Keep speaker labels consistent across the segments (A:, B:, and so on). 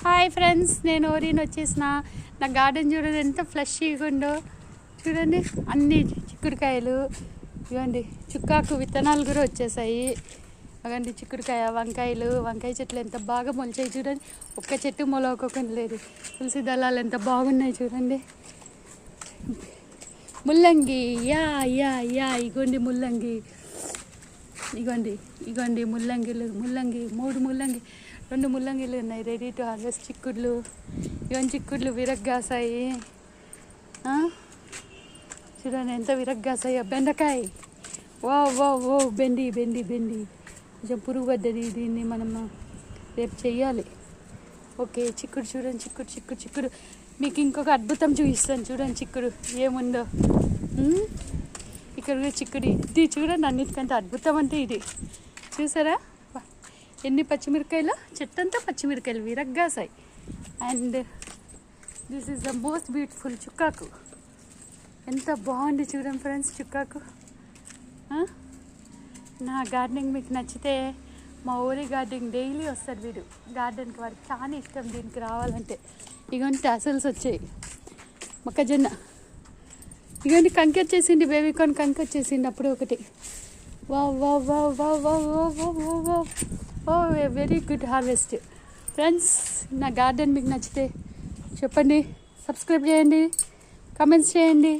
A: Hi friends, నేను ఓరిన్ వచ్చేసిన. నా గార్డెన్ చూడండి ఎంత ఫ్లెషీగా ఉందో. చూడండి అన్ని చిక్కుడుకాయలు, ఇవ్వండి చుక్కాకు విత్తనాలు కూడా వచ్చేసాయి. అవండి చిక్కుడుకాయ, వంకాయ చెట్లు ఎంత బాగా మొలిచాయి చూడండి. ఒక్క చెట్టు మొలవకోకుండా లేదు. తులసి దళాలు ఎంత బాగున్నాయి చూడండి. ముల్లంగి యా యా యా ఇగోండి ముల్లంగి, ఇగోండి ముల్లంగిలు, 2 ముల్లంగిలు ఉన్నాయి రెడీ టు హార్వెస్ట్. చిక్కుడులు, ఇవన్నీ చిక్కుడులు విరగ్గాసాయి. చూడండి ఎంత విరగ్గాసాయో. బెండకాయ, ఓ బెండి కొంచెం పురుగు పడ్డది, దీన్ని మనం రేపు చెయ్యాలి. ఓకే, చిక్కుడు చూడండి, చిక్కుడు. మీకు ఇంకొక అద్భుతం చూపిస్తాను చూడండి. చిక్కుడు ఏముందో ఇక్కడ కూడా చిక్కుడు. ఇది చూడండి, అన్నిటికంటే అద్భుతం అంటే ఇది. చూసారా ఎన్ని పచ్చిమిరకాయలు, చెట్టంతా పచ్చిమిరకాయలు విరగ్గాసాయి. And this is the most beautiful చుక్కాకు. ఎంత బాగుంది చూడండి ఫ్రెండ్స్ చుక్కాకు. నా గార్డెనింగ్ మీకు నచ్చితే మా ఊరి గార్డెనింగ్ డైలీ వస్తారు వీడు గార్డెన్కి. వాడికి చాలా ఇష్టం దీనికి రావాలంటే. ఇగోండి టాసల్స్ వచ్చాయి. మొక్కజొన్న, ఇగోండి కంకి వచ్చేసింది, బేబీ కార్న్ కంకి వచ్చేసింది అప్పుడు ఒకటి. Very good harvest friends. నా గార్డెన్ మీకు నచ్చితే చెప్పండి, సబ్స్క్రైబ్ చేయండి, కామెంట్స్ చేయండి.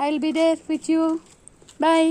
A: I will be there with you. Bye.